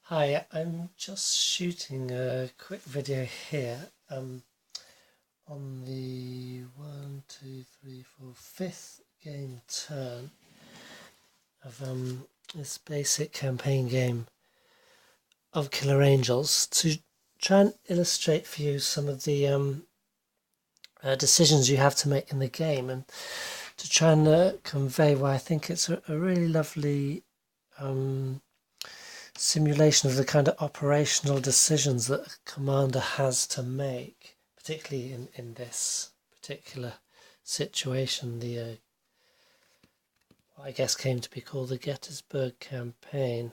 Hi, I'm just shooting a quick video here on the fifth game turn of this basic campaign game of Killer Angels to try and illustrate for you some of the decisions you have to make in the game, and to try and convey why I think it's a really lovely simulation of the kind of operational decisions that a commander has to make, particularly in this particular situation, the what I guess came to be called the Gettysburg Campaign.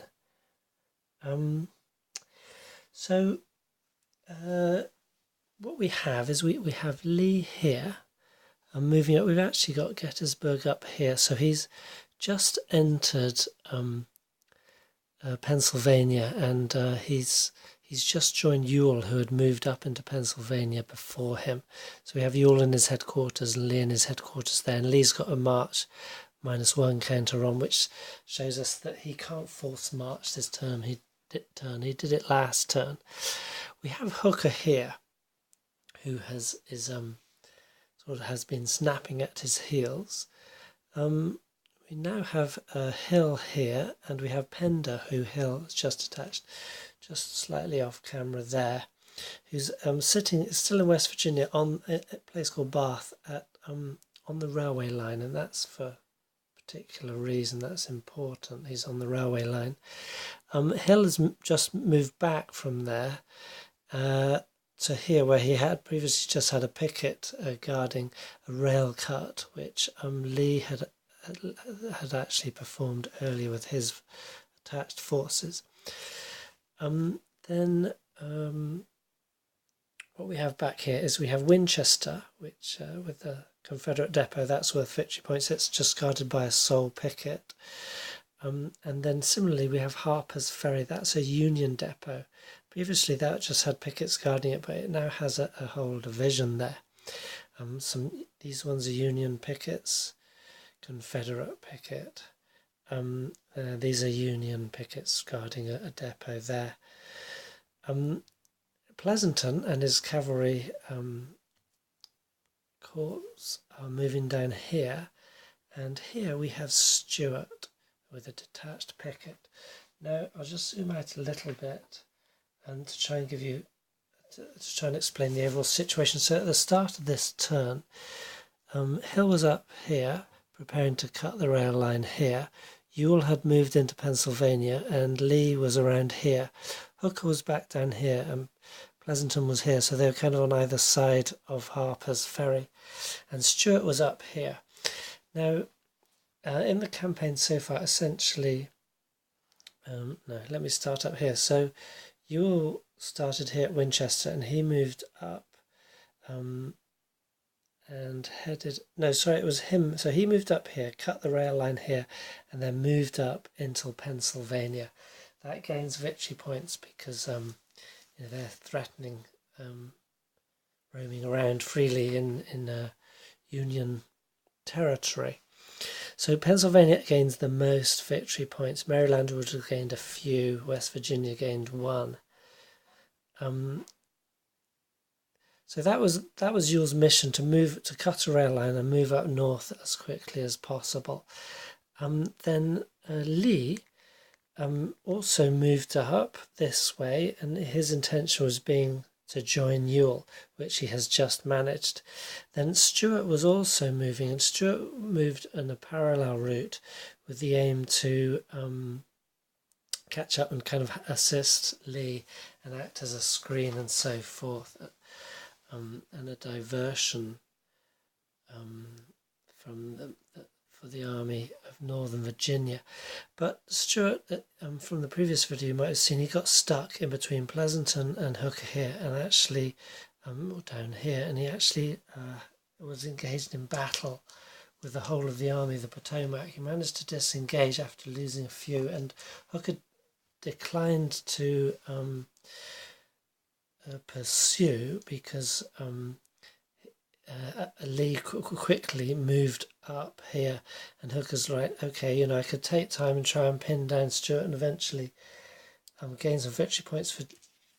So what we have is we have Lee here, and moving up, we've actually got Gettysburg up here, so he's just entered Pennsylvania, and he's just joined Ewell, who had moved up into Pennsylvania before him. So we have Ewell in his headquarters and Lee in his headquarters there, and Lee's got a March -1 counter on, which shows us that he can't force march this turn. He did it last turn. We have Hooker here, who has been snapping at his heels. We now have Hill here, and we have Pender, who Hill has just attached, just slightly off camera there, who's sitting still in West Virginia on a place called Bath at on the railway line, and that's for a particular reason. That's important. He's on the railway line. Hill has just moved back from there to here, where he had previously just had a picket guarding a rail cut, which Lee had actually performed earlier with his attached forces. Then what we have back here is we have Winchester, which with the Confederate depot, that's worth victory points. It's just guarded by a sole picket. And then similarly we have Harper's Ferry, that's a Union depot. Previously that just had pickets guarding it, but it now has a whole division there. These ones are Union pickets, Confederate picket. These are Union pickets guarding a depot there. Pleasanton and his cavalry corps are moving down here, and here we have Stuart with a detached picket. Now I'll just zoom out a little bit and to try and give you to try and explain the overall situation. So at the start of this turn, Hill was up here preparing to cut the rail line here. Ewell had moved into Pennsylvania, and Lee was around here. Hooker was back down here, and Pleasanton was here, so they were kind of on either side of Harper's Ferry, and Stuart was up here. Now, in the campaign so far, essentially, no, let me start up here. So Ewell started here at Winchester, and he moved up and headed, no, sorry, it was him. So he moved up here, cut the rail line here, and then moved up into Pennsylvania. That gains victory points because they're threatening roaming around freely in Union territory. So Pennsylvania gains the most victory points. Maryland would have gained a few. West Virginia gained 1. So that was Ewell's mission, to cut a rail line and move up north as quickly as possible. Then Lee also moved up this way, and his intention was to join Ewell, which he has just managed. Then Stuart was also moving, and Stuart moved in a parallel route with the aim to catch up and kind of assist Lee and act as a screen and so forth, and a diversion for the Army of Northern Virginia. But Stuart, from the previous video you might have seen, he got stuck in between Pleasanton and Hooker here, and actually, or down here, and he actually was engaged in battle with the whole of the Army of the Potomac. He managed to disengage after losing a few, and Hooker declined to pursue because Lee quickly moved up here, and Hooker's right, okay, I could take time and try and pin down Stuart and eventually gain some victory points for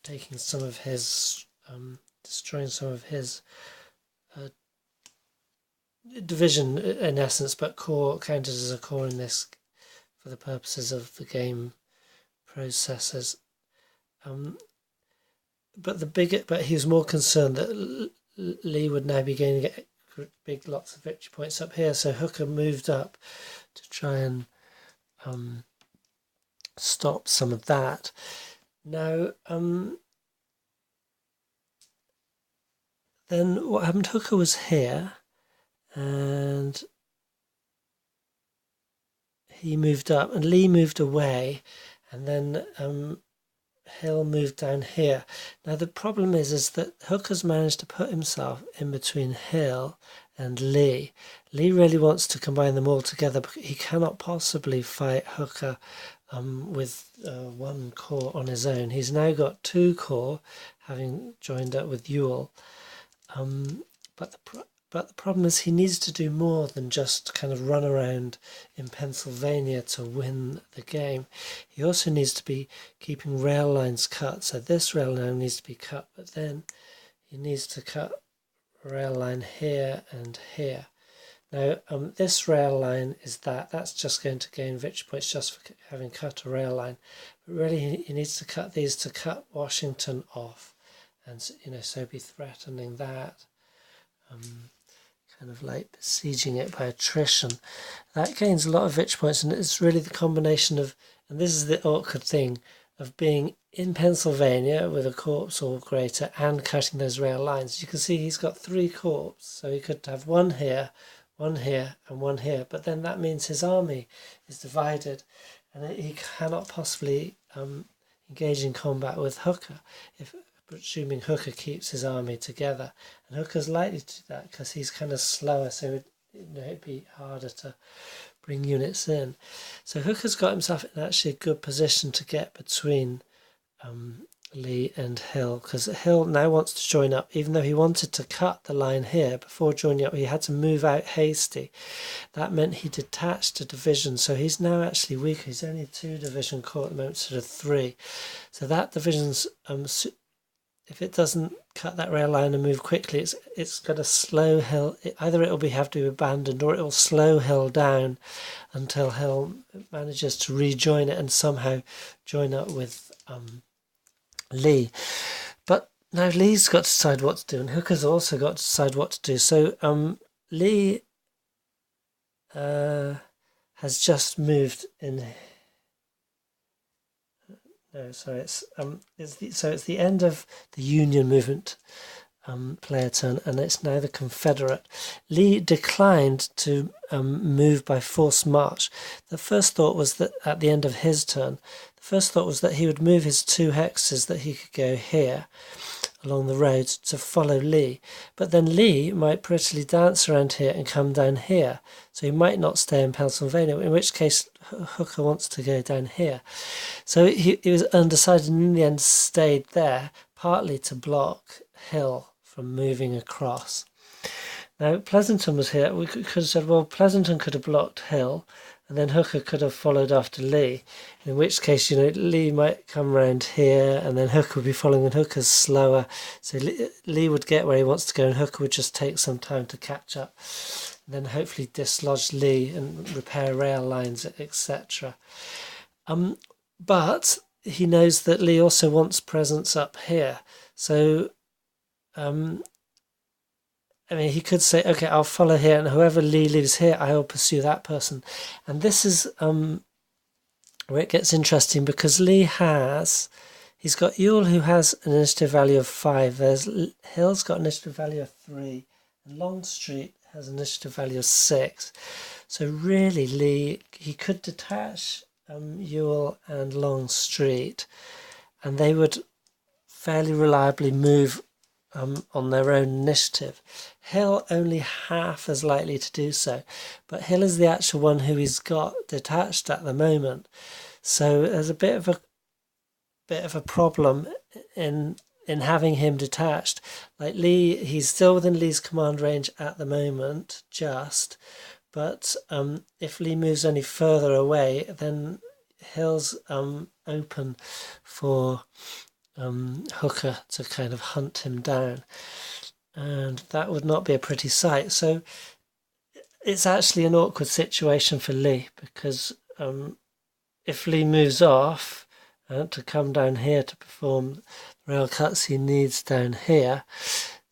taking some of his, destroying some of his division in essence, but core counted as a core in this for the purposes of the game processes. But he was more concerned that Lee would now be gaining lots of victory points up here, so Hooker moved up to try and stop some of that. Now, then what happened? Hooker was here, and he moved up, and Lee moved away, and then Hill moved down here. Now the problem is that Hooker's managed to put himself in between Hill and Lee. Lee really wants to combine them all together, but he cannot possibly fight Hooker with one core on his own. He's now got 2 core, having joined up with Ewell. But the problem is he needs to do more than just kind of run around in Pennsylvania to win the game. He also needs to be keeping rail lines cut. So this rail line needs to be cut, but then he needs to cut rail line here and here. Now, this rail line is that's just going to gain victory points just for having cut a rail line. But really, he needs to cut these to cut Washington off, and so be threatening that. Kind of like besieging it by attrition. That gains a lot of victory points, and it's really the combination of, and this is the awkward thing, of being in Pennsylvania with a corps or greater and cutting those rail lines. You can see he's got 3 corps, so he could have one here, and one here, but then that means his army is divided, and he cannot possibly engage in combat with Hooker, assuming Hooker keeps his army together. And Hooker's likely to do that because he's kind of slower, so it'd be harder to bring units in. So Hooker's got himself in actually a good position to get between Lee and Hill, because Hill now wants to join up. Even though he wanted to cut the line here before joining up, he had to move out hasty. That meant he detached a division, so he's now actually weaker. He's only 2 division corps at the moment, sort of 3. So that division's if it doesn't cut that rail line and move quickly, it's going to slow Hill. Either it will have to be abandoned, or it will slow Hill down until Hill manages to rejoin it and somehow join up with Lee. But now Lee's got to decide what to do, and Hooker's also got to decide what to do. So Lee has just moved in. No, sorry, it's the end of the Union movement player turn, and it's now the Confederate. Lee declined to move by forced march. The first thought was that at the end of his turn, he would move his 2 hexes that he could go here along the road to follow Lee. But then Lee might prettily dance around here and come down here. So he might not stay in Pennsylvania, in which case Hooker wants to go down here. So he was undecided, and in the end stayed there, partly to block Hill from moving across. Now, Pleasanton was here. We could have said, well, Pleasanton could have blocked Hill, and then Hooker could have followed after Lee, in which case, Lee might come around here, and then Hooker would be following, and Hooker's slower. So Lee would get where he wants to go, and Hooker would just take some time to catch up, and then hopefully dislodge Lee and repair rail lines, etc. But he knows that Lee also wants presence up here. So, he could say, okay, I'll follow here, and whoever Lee leaves here, I will pursue that person. And this is where it gets interesting, because he's got Ewell, who has an initiative value of 5. Hill's got an initiative value of 3, and Longstreet has an initiative value of 6. So really, Lee, he could detach Ewell and Longstreet, and they would fairly reliably move on their own initiative. Hill only half as likely to do so, but Hill is the actual one who he's got detached at the moment. So there's a bit of a problem in having him detached. Like Lee, he's still within Lee's command range at the moment, but if Lee moves any further away, then hills open for Hooker to kind of hunt him down, and that would not be a pretty sight. So it's actually an awkward situation for Lee, because if Lee moves off to come down here to perform the rail cuts he needs down here,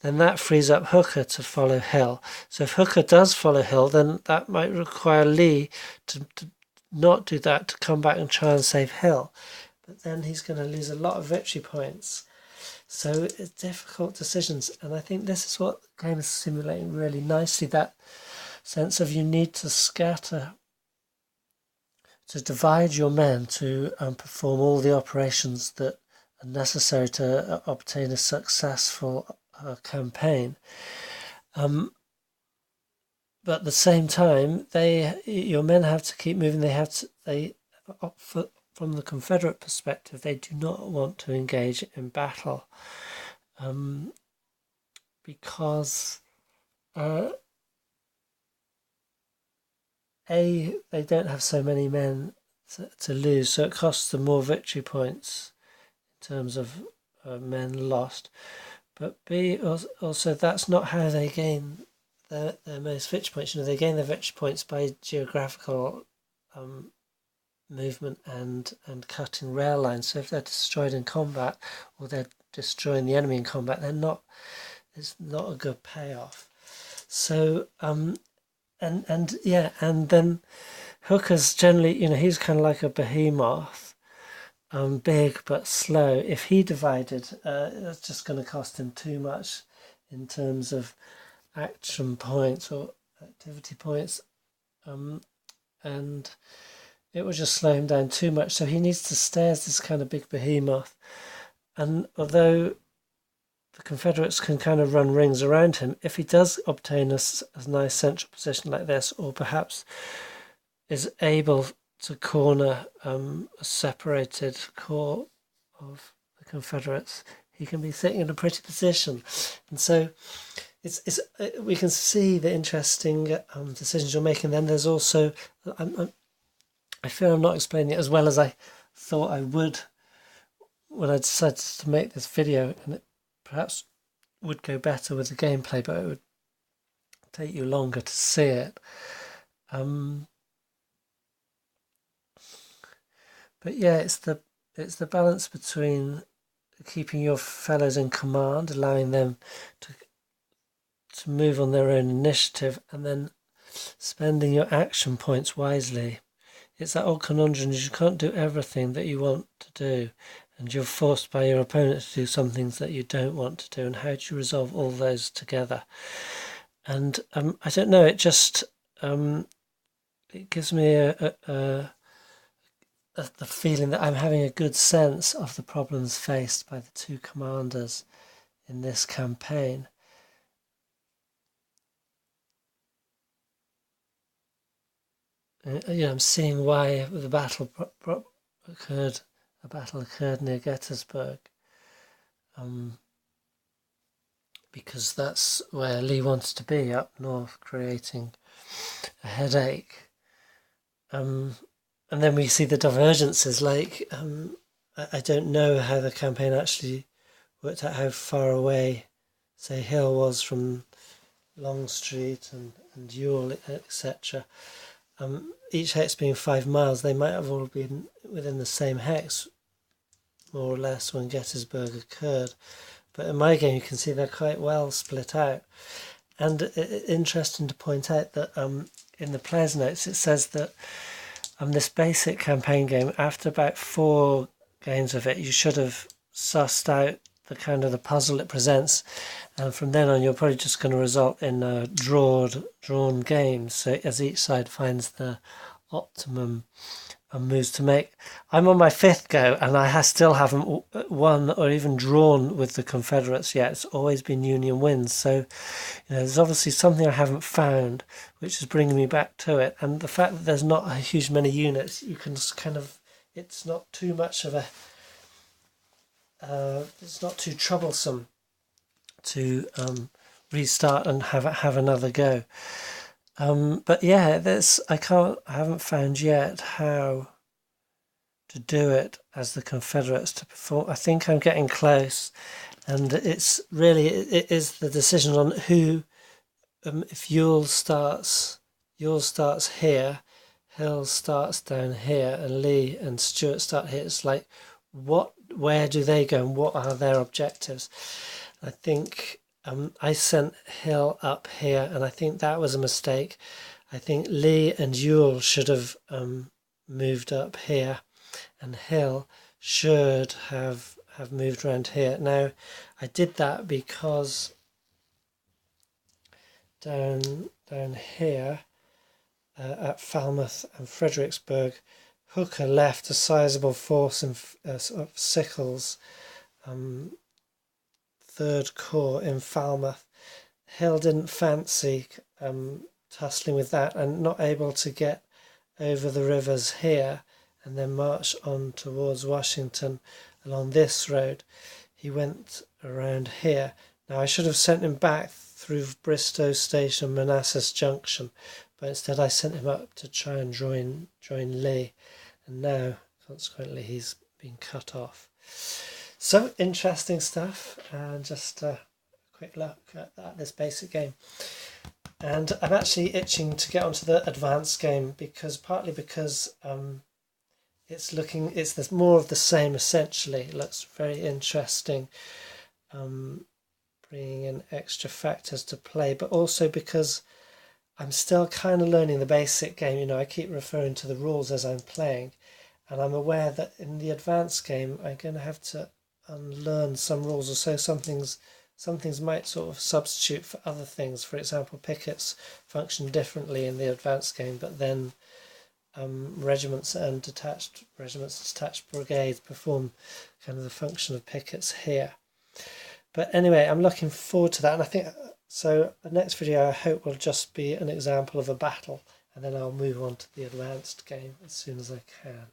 then that frees up Hooker to follow Hill. So if Hooker does follow Hill, then that might require Lee to not do that, to come back and try and save Hill. But then he's going to lose a lot of victory points. So it's difficult decisions. And I think this is what the game is simulating really nicely, that sense of you need to scatter, to divide your men to perform all the operations that are necessary to obtain a successful campaign. But at the same time, your men have to keep moving. From the Confederate perspective, they do not want to engage in battle, because they don't have so many men to lose, so it costs them more victory points in terms of men lost. But B, also that's not how they gain their most victory points. They gain their victory points by geographical movement and cutting rail lines. So if they're destroyed in combat, or they're destroying the enemy in combat, it's not a good payoff. So and then Hooker's generally, he's kind of like a behemoth, big but slow. If he divided, that's just going to cost him too much in terms of action points or activity points, and it would just slow him down too much. So he needs to stay as this kind of big behemoth. And although the Confederates can kind of run rings around him, if he does obtain a nice central position like this, or perhaps is able to corner a separated corps of the Confederates, he can be sitting in a pretty position. And so we can see the interesting decisions you're making. Then there's also, I feel I'm not explaining it as well as I thought I would when I decided to make this video, and it perhaps would go better with the gameplay, but it would take you longer to see it. But yeah, it's the balance between keeping your fellows in command, allowing them to move on their own initiative, and then spending your action points wisely. It's that old conundrum: you can't do everything that you want to do, and you're forced by your opponent to do some things that you don't want to do. And how do you resolve all those together? And I don't know. It just it gives me the feeling that I'm having a good sense of the problems faced by the two commanders in this campaign. I'm seeing why the battle occurred near Gettysburg, because that's where Lee wants to be, up north, creating a headache. And then we see the divergences, like I don't know how the campaign actually worked out, how far away, say, Hill was from Longstreet and Ewell, etc. Each hex being 5 miles, they might have all been within the same hex, more or less, when Gettysburg occurred. But in my game, you can see they're quite well split out. And interesting to point out that in the player's notes, it says that this basic campaign game, after about 4 games of it, you should have sussed out the kind of the puzzle it presents, and from then on you're probably just going to result in drawn games, so as each side finds the optimum moves to make. I'm on my 5th go, and I still haven't won or even drawn with the Confederates yet. It's always been Union wins, so there's obviously something I haven't found which is bringing me back to it. And the fact that there's not a huge many units, you can kind of, it's not too much of a it's not too troublesome to restart and have another go. But yeah, I haven't found yet how to do it as the Confederates to perform. I think I'm getting close, and it's really, it is the decision on who, if Ewell starts here, Hill starts down here, and Lee and Stuart start here. It's like, where do they go and what are their objectives? I think I sent Hill up here, and I think that was a mistake. I think Lee and Ewell should have moved up here, and Hill should have moved around here. Now, I did that because down here at Falmouth and Fredericksburg, Hooker left a sizable force in of Sickles' Third Corps in Falmouth. Hill didn't fancy tussling with that, and not able to get over the rivers here and then march on towards Washington along this road. He went around here. Now, I should have sent him back through Bristow Station, Manassas Junction, but instead I sent him up to try and join Lee, and now consequently he's been cut off. So interesting stuff, and just a quick look at this basic game. And I'm actually itching to get onto the advanced game, partly because there's more of the same essentially. It looks very interesting, bringing in extra factors to play, but also because I'm still kind of learning the basic game. You know, I keep referring to the rules as I'm playing, and I'm aware that in the advanced game I'm going to have to unlearn some rules, or so some things might sort of substitute for other things. For example, pickets function differently in the advanced game, but then regiments and detached brigades perform kind of the function of pickets here. But anyway, I'm looking forward to that, and I think so. The next video I hope will just be an example of a battle, and then I'll move on to the advanced game as soon as I can.